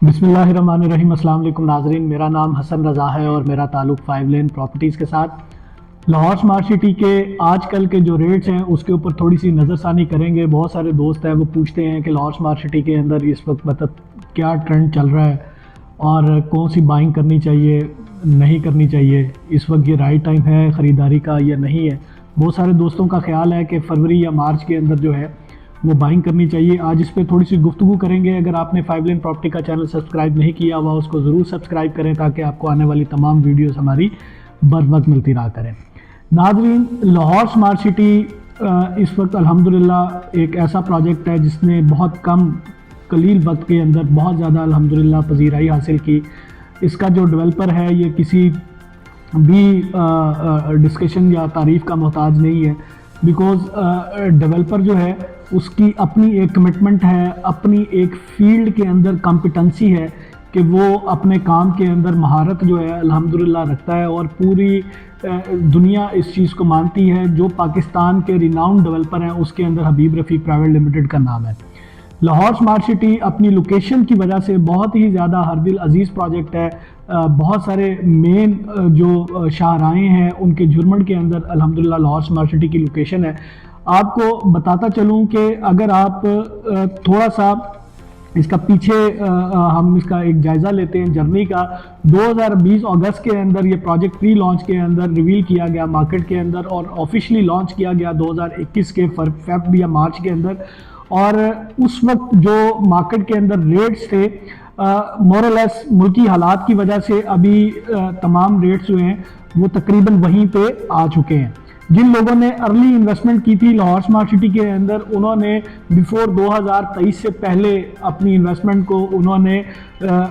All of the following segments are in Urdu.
بسم اللہ الرحمن الرحیم۔ السلام علیکم ناظرین، میرا نام حسن رضا ہے اور میرا تعلق 5 لین پراپرٹیز کے ساتھ۔ لاہور سمارٹ سٹی کے آج کل کے جو ریٹس ہیں اس کے اوپر تھوڑی سی نظر ثانی کریں گے۔ بہت سارے دوست ہیں وہ پوچھتے ہیں کہ لاہور سمارٹ سٹی کے اندر اس وقت کیا ٹرینڈ چل رہا ہے اور کون سی بائنگ کرنی چاہیے نہیں کرنی چاہیے، اس وقت یہ رائٹ ٹائم ہے خریداری کا یا نہیں ہے۔ بہت سارے دوستوں کا خیال ہے کہ فروری یا مارچ کے اندر جو ہے وہ بائنگ کرنی چاہیے۔ آج اس پہ تھوڑی سی گفتگو کریں گے۔ اگر آپ نے 5 لین پراپرٹی کا چینل سبسکرائب نہیں کیا ہوا اس کو ضرور سبسکرائب کریں تاکہ آپ کو آنے والی تمام ویڈیوز ہماری بر وقت ملتی رہا کریں۔ ناظرین، لاہور سمارٹ سٹی اس وقت الحمدللہ ایک ایسا پروجیکٹ ہے جس نے بہت کم قلیل وقت کے اندر بہت زیادہ الحمدللہ پذیرائی حاصل کی۔ اس کا جو ڈیولپر ہے یہ کسی بھی ڈسکشن یا تعریف کا محتاج نہیں ہے، بیکوز ڈیولپر جو ہے اس کی اپنی ایک کمٹمنٹ ہے، اپنی ایک فیلڈ کے اندر کمپیٹنسی ہے کہ وہ اپنے کام کے اندر مہارت جو ہے الحمدللہ رکھتا ہے اور پوری دنیا اس چیز کو مانتی ہے۔ جو پاکستان کے ریناؤنڈ ڈیولپر ہیں اس کے اندر حبیب رفیق پرائیویٹ لمیٹڈ کا نام ہے۔ لاہور سمارٹ سٹی اپنی لوکیشن کی وجہ سے بہت ہی زیادہ ہر دل عزیز پروجیکٹ ہے۔ بہت سارے مین جو شاہراہیں ہیں ان کے جھرمٹ کے اندر الحمدللہ لاہور سمارٹ سٹی کی لوکیشن ہے۔ آپ کو بتاتا چلوں کہ اگر آپ تھوڑا سا اس کا پیچھے ہم اس کا ایک جائزہ لیتے ہیں جرنی کا، 2020 اگست کے اندر یہ پروجیکٹ پری لانچ کے اندر ریویل کیا گیا مارکیٹ کے اندر اور آفیشلی لانچ کیا گیا 2021 کے فیب یا مارچ کے اندر۔ اور اس وقت جو مارکیٹ کے اندر ریٹس تھے مور اور لیس ملکی حالات کی وجہ سے ابھی تمام ریٹس جو ہیں وہ تقریباً وہیں پہ آ چکے ہیں۔ جن لوگوں نے ارلی انویسٹمنٹ کی تھی لاہور سمارٹ سٹی کے اندر انہوں نے بیفور 2023 سے پہلے اپنی انویسٹمنٹ کو انہوں نے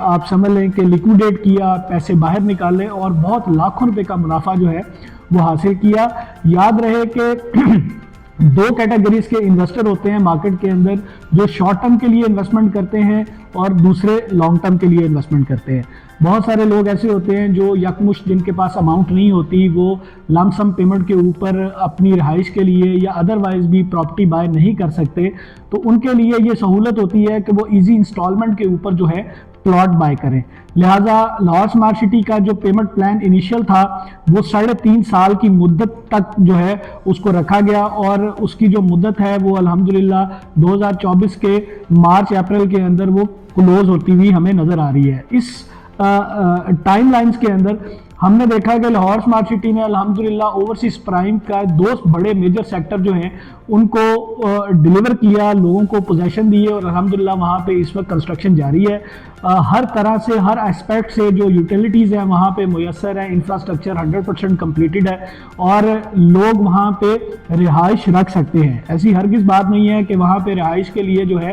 آپ سمجھ لیں کہ لیکویڈیٹ کیا، پیسے باہر نکالے اور بہت لاکھوں روپے کا منافع جو ہے وہ حاصل کیا۔ یاد رہے کہ دو کیٹیگریز کے انویسٹر ہوتے ہیں مارکیٹ کے اندر، جو شارٹ ٹرم کے لیے انویسٹمنٹ کرتے ہیں اور دوسرے لانگ ٹرم کے لیے انویسٹمنٹ کرتے ہیں۔ بہت سارے لوگ ایسے ہوتے ہیں جو یکمشت جن کے پاس اماؤنٹ نہیں ہوتی، وہ لم سم پیمنٹ کے اوپر اپنی رہائش کے لیے یا ادروائز بھی پراپرٹی بائی نہیں کر سکتے، تو ان کے لیے یہ سہولت ہوتی ہے کہ وہ ایزی انسٹالمنٹ کے اوپر جو ہے پلاٹ بائی کریں۔ لہٰذا لاہور سمارٹ سٹی کا جو پیمنٹ پلان انیشیل تھا وہ 3.5 سال کی مدت تک جو ہے اس کو رکھا گیا اور اس کی جو مدت ہے وہ الحمدللہ 2024 کے مارچ اپریل کے اندر وہ کلوز ہوتی ہوئی ہمیں نظر آ رہی ہے۔ اس ٹائم لائنز کے اندر ہم نے دیکھا کہ لاہور سمارٹ سٹی نے الحمدللہ اوورسیز پرائم کا 2 بڑے میجر سیکٹر جو ہیں ان کو ڈیلیور کیا، لوگوں کو پوزیشن دیے اور الحمدللہ وہاں پہ اس وقت کنسٹرکشن جاری ہے۔ ہر طرح سے ہر اسپیکٹ سے جو یوٹیلیٹیز ہیں وہاں پہ میسر ہیں، انفراسٹرکچر 100% کمپلیٹڈ ہے اور لوگ وہاں پہ رہائش رکھ سکتے ہیں۔ ایسی ہرگز بات نہیں ہے کہ وہاں پہ رہائش کے لیے جو ہے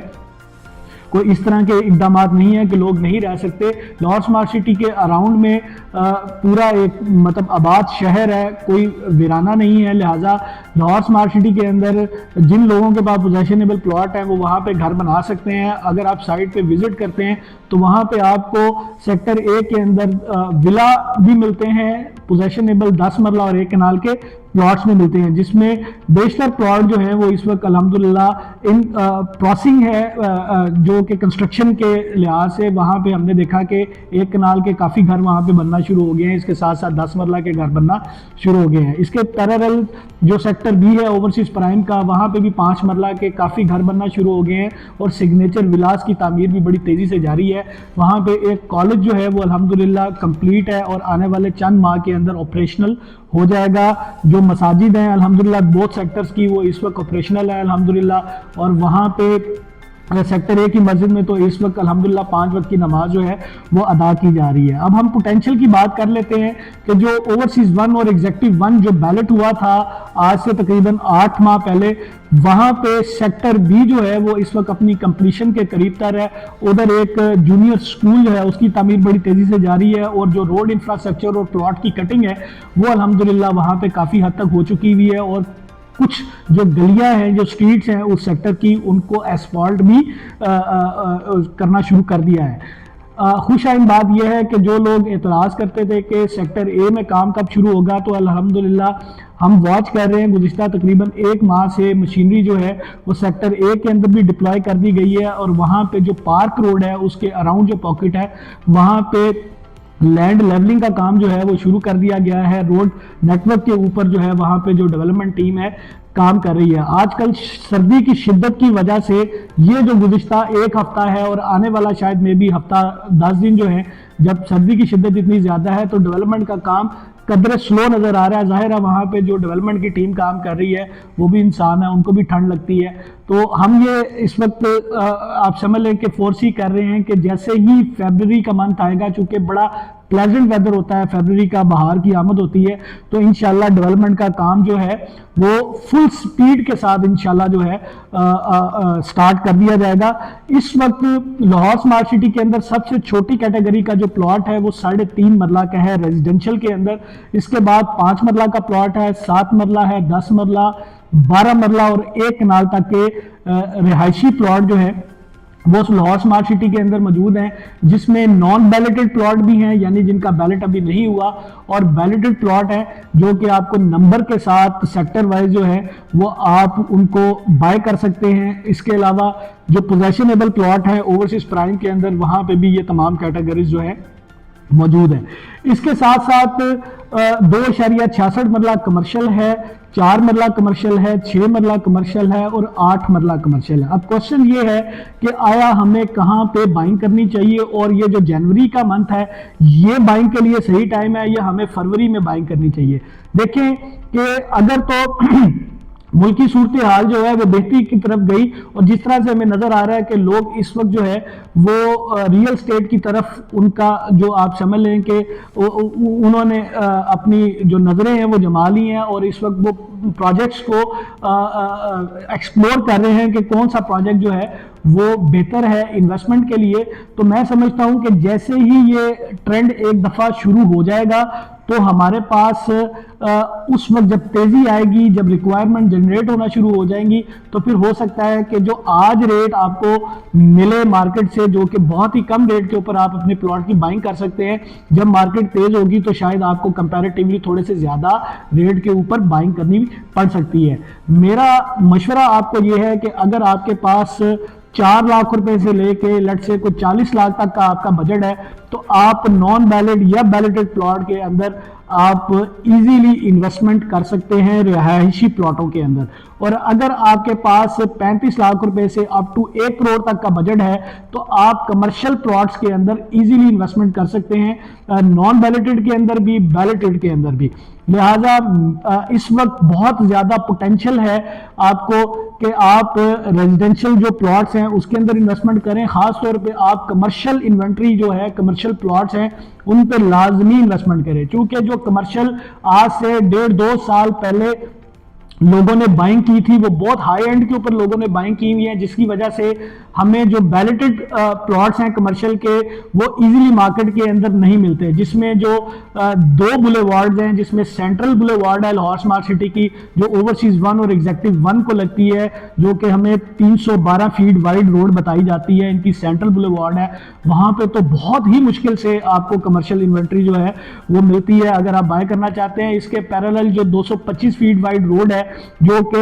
کوئی اس طرح کے اقدامات نہیں ہیں کہ لوگ نہیں رہ سکتے۔ لاہور سمارٹ سٹی کے اراؤنڈ میں پورا ایک آباد شہر ہے، کوئی ویرانہ نہیں ہے، لہٰذا لاہور سمارٹ سٹی کے اندر جن لوگوں کے پاس پوزیشنیبل پلاٹ ہیں وہ وہاں پہ گھر بنا سکتے ہیں۔ اگر آپ سائٹ پہ وزٹ کرتے ہیں تو وہاں پہ آپ کو سیکٹر اے کے اندر ولا بھی ملتے ہیں پوزیشنیبل 10 مرلہ اور 1 کنال کے پلاٹس میں ملتے ہیں، جس میں بیشتر پلاٹ جو ہیں وہ اس وقت الحمدللہ ان پروسنگ ہے جو کہ کنسٹرکشن کے لحاظ سے وہاں پہ ہم نے دیکھا کہ 1 کنال کے کافی گھر وہاں پہ بننا شروع ہو گئے ہیں، اس کے ساتھ ساتھ 10 مرلہ کے گھر بننا شروع ہو گئے ہیں۔ اس کے پیرالل جو سیکٹر بی ہے اوورسیز پرائم کا، وہاں پہ بھی 5 مرلہ کے کافی گھر بننا شروع ہو گئے ہیں اور سگنیچر ولاس کی تعمیر بھی بڑی تیزی سے جاری ہے۔ وہاں پہ ایک کالج جو ہے وہ الحمدللہ کمپلیٹ ہے اور آنے والے چند ماہ کے اندر آپریشنل ہو جائے گا۔ جو مساجد ہیں الحمدللہ بہت سیکٹرز کی وہ اس وقت آپریشنل ہے الحمدللہ، اور وہاں پہ سیکٹر اے کی مسجد میں تو اس وقت الحمدللہ 5 وقت کی نماز جو ہے وہ ادا کی جا رہی ہے۔ اب ہم پوٹینشیل کی بات کر لیتے ہیں کہ جو اوورسیز 1 اور ایگزیکٹو 1 جو بیلٹ ہوا تھا آج سے تقریباً 8 ماہ پہلے، وہاں پہ سیکٹر بی جو ہے وہ اس وقت اپنی کمپلیشن کے قریب تر ہے۔ ادھر ایک جونیئر سکول جو ہے اس کی تعمیر بڑی تیزی سے جاری ہے اور جو روڈ انفراسٹرکچر اور پلاٹ کی کٹنگ ہے وہ الحمدللہ وہاں پہ کافی حد تک ہو چکی ہوئی ہے اور کچھ جو گلیاں ہیں جو سٹریٹس ہیں اس سیکٹر کی ان کو ایسفالٹ بھی کرنا شروع کر دیا ہے۔ خوش آئند بات یہ ہے کہ جو لوگ اعتراض کرتے تھے کہ سیکٹر اے میں کام کب شروع ہوگا، تو الحمدللہ ہم واچ کر رہے ہیں، گزشتہ تقریباً 1 ماہ سے مشینری جو ہے وہ سیکٹر اے کے اندر بھی ڈپلوائے کر دی گئی ہے، اور وہاں پہ جو پارک روڈ ہے اس کے اراؤنڈ جو پاکٹ ہے وہاں پہ لینڈ لیولنگ کا کام جو ہے وہ شروع کر دیا گیا ہے۔ روڈ نیٹ ورک کے اوپر جو ہے وہاں پہ جو ڈیولپمنٹ ٹیم ہے کام کر رہی ہے۔ آج کل سردی کی شدت کی وجہ سے یہ جو گزشتہ 1 ہفتہ ہے اور آنے والا شاید میں بھی ہفتہ 10 دن جو ہے، جب سردی کی شدت اتنی زیادہ ہے تو ڈیولپمنٹ کا کام قدرے سلو نظر آ رہا ہے۔ ظاہر ہے وہاں پہ جو ڈیولپمنٹ کی ٹیم کام کر رہی ہے وہ بھی انسان ہے، ان کو بھی ٹھنڈ لگتی ہے۔ تو ہم یہ اس وقت آپ سمجھ لیں کہ فورسی کر رہے ہیں کہ جیسے ہی فیبرری کا منتھ آئے گا، چونکہ بڑا پلیزنٹ ویدر ہوتا ہے، فیبرری کا بہار کی آمد ہوتی ہے، تو انشاءاللہ ڈیولپمنٹ کا کام جو ہے وہ فل سپیڈ کے ساتھ انشاءاللہ جو ہے سٹارٹ کر دیا جائے گا۔ اس وقت لاہور سمارٹ سٹی کے اندر سب سے چھوٹی کیٹیگری کا جو پلاٹ ہے وہ 3.5 مرلہ کا ہے ریزیڈنشل کے اندر، اس کے بعد 5 مرلہ کا پلاٹ ہے، 7 مرلہ ہے، 10 مرلہ، 12 مرلہ اور 1 کنال تک کے رہائشی پلاٹ جو ہے وہ لاہور سمارٹ سٹی کے اندر موجود ہیں، جس میں نان بیلٹڈ پلاٹ بھی ہیں، یعنی جن کا بیلٹ ابھی نہیں ہوا، اور بیلٹڈ پلاٹ ہیں جو کہ آپ کو نمبر کے ساتھ سیکٹر وائز جو ہے وہ آپ ان کو بائی کر سکتے ہیں۔ اس کے علاوہ جو پوزیشنیبل پلاٹ ہیں اوورسیز پرائم کے اندر، وہاں پہ بھی یہ تمام کیٹیگریز جو ہے موجود ہیں۔ اس کے ساتھ ساتھ 2.66 مرلہ کمرشل ہے، 4 مرلہ کمرشل ہے، 6 مرلہ کمرشل ہے اور 8 مرلہ کمرشل ہے۔ اب کوشچن یہ ہے کہ آیا ہمیں کہاں پہ بائنگ کرنی چاہیے، اور یہ جو جنوری کا منتھ ہے یہ بائنگ کے لیے صحیح ٹائم ہے یا ہمیں فروری میں بائنگ کرنی چاہیے؟ دیکھیں کہ اگر تو ملکی صورتحال جو ہے وہ بہتری کی طرف گئی، اور جس طرح سے ہمیں نظر آ رہا ہے کہ لوگ اس وقت جو ہے وہ ریئل اسٹیٹ کی طرف ان کا جو آپ سمجھ لیں کہ انہوں نے اپنی جو نظریں ہیں وہ جما لی ہیں، اور اس وقت وہ پروجیکٹس کو ایکسپلور کر رہے ہیں کہ کون سا پروجیکٹ جو ہے وہ بہتر ہے انویسٹمنٹ کے لیے۔ تو میں سمجھتا ہوں کہ جیسے ہی یہ ٹرینڈ ایک دفعہ شروع ہو جائے گا تو ہمارے پاس اس وقت جب تیزی آئے گی، جب ریکوائرمنٹ جنریٹ ہونا شروع ہو جائیں گی، تو پھر ہو سکتا ہے کہ جو آج ریٹ آپ کو ملے مارکیٹ سے، جو کہ بہت ہی کم ریٹ کے اوپر آپ اپنے پلاٹ کی بائنگ کر سکتے ہیں، جب مارکیٹ تیز ہوگی تو شاید آپ کو کمپیریٹیولی تھوڑے سے زیادہ ریٹ کے اوپر بائنگ کرنی پڑ سکتی ہے۔ میرا مشورہ آپ کو یہ ہے کہ اگر آپ کے پاس 4 لاکھ روپے سے لے کے لیٹ سے کوئی 40 لاکھ تک کا آپ کا بجٹ ہے، تو آپ نان بیلٹ یا بیلٹڈ پلاٹ کے اندر آپ ایزیلی انویسٹمنٹ کر سکتے ہیں رہائشی پلاٹوں کے اندر۔ اور اگر آپ کے پاس 35 لاکھ روپے سے اپ ٹو 1 کروڑ تک کا بجٹ ہے تو آپ کمرشل پلاٹس کے اندر ایزیلی انویسٹمنٹ کر سکتے ہیں، نان بیلٹڈ کے اندر بھی، بیلٹڈ کے اندر بھی۔ لہٰذا اس وقت بہت زیادہ پوٹینشل ہے آپ کو کہ آپ ریزیڈنشل جو پلاٹس ہیں اس کے اندر انویسٹمنٹ کریں، خاص طور پہ آپ کمرشل انوینٹری جو ہے، کمرشل پلاٹس ہیں، ان پہ لازمی انویسٹمنٹ کریں، چونکہ جو کمرشل آج سے 1.5-2 سال پہلے لوگوں نے بائنگ کی تھی وہ بہت ہائی اینڈ کے اوپر لوگوں نے بائنگ کی ہوئی ہیں، جس کی وجہ سے ہمیں جو بیلٹڈ پلاٹس ہیں کمرشل کے وہ ایزیلی مارکیٹ کے اندر نہیں ملتے، جس میں جو 2 بلے وارڈز ہیں، جس میں سینٹرل بلے وارڈ ہے لاہور سمارٹ سٹی کی جو اوورسیز 1 اور ایگزیکٹو 1 کو لگتی ہے، جو کہ ہمیں 312 فیٹ وائڈ روڈ بتائی جاتی ہے، ان کی سینٹرل بلے وارڈ ہے، وہاں پہ تو بہت ہی مشکل سے آپ کو کمرشل انوینٹری جو ہے وہ ملتی ہے اگر آپ بائی کرنا چاہتے ہیں۔ اس کے پیرالل جو 225 فیٹ وائڈ روڈ ہے جو کہ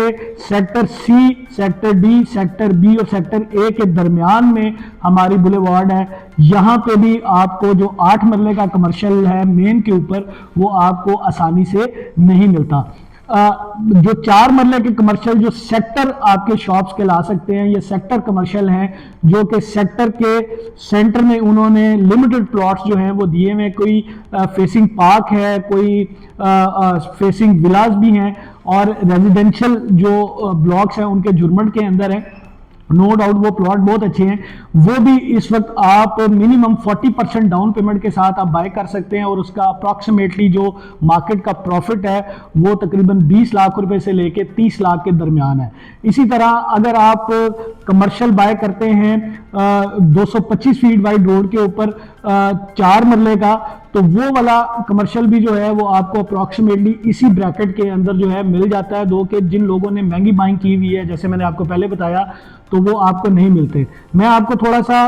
sector C, sector D, sector B اور سیکٹر اے کے درمیان میں ہماری بلے وارڈ ہے، یہاں پہ بھی آپ کو جو 8 مرلے کا کمرشل ہے مین کے اوپر وہ آپ کو آسانی سے نہیں ملتا۔ جو 4 مرلے کے کمرشل جو سیکٹر آپ کے شاپس کے لا سکتے ہیں، یہ سیکٹر کمرشل ہیں جو کہ سیکٹر کے سینٹر میں انہوں نے لمیٹڈ پلاٹس جو ہیں وہ دیے ہوئے، کوئی فیسنگ پارک ہے، کوئی فیسنگ ولاز بھی ہیں، اور ریزیڈنشل جو بلاکس ہیں ان کے جھرمٹ کے اندر ہیں، نو ڈاؤٹ وہ پلاٹ بہت اچھے ہیں، وہ بھی اس وقت آپ منیمم 40% ڈاؤن پیمنٹ کے ساتھ آپ بائی کر سکتے ہیں، اور اس کا اپروکسیمیٹلی جو مارکیٹ کا پروفٹ ہے وہ تقریباً 20 لاکھ روپے سے لے کے 30 لاکھ کے درمیان ہے۔ اسی طرح اگر آپ کمرشل بائی کرتے ہیں 225 فیٹ وائڈ روڈ کے اوپر 4 مرلے کا، تو وہ والا کمرشل بھی جو ہے وہ آپ کو اپروکسیمیٹلی اسی بریکٹ کے اندر جو ہے مل جاتا ہے، دو کہ جن لوگوں نے مہنگی بائنگ کی ہوئی ہے جیسے میں نے آپ کو پہلے بتایا تو وہ آپ کو نہیں ملتے۔ میں آپ کو تھوڑا سا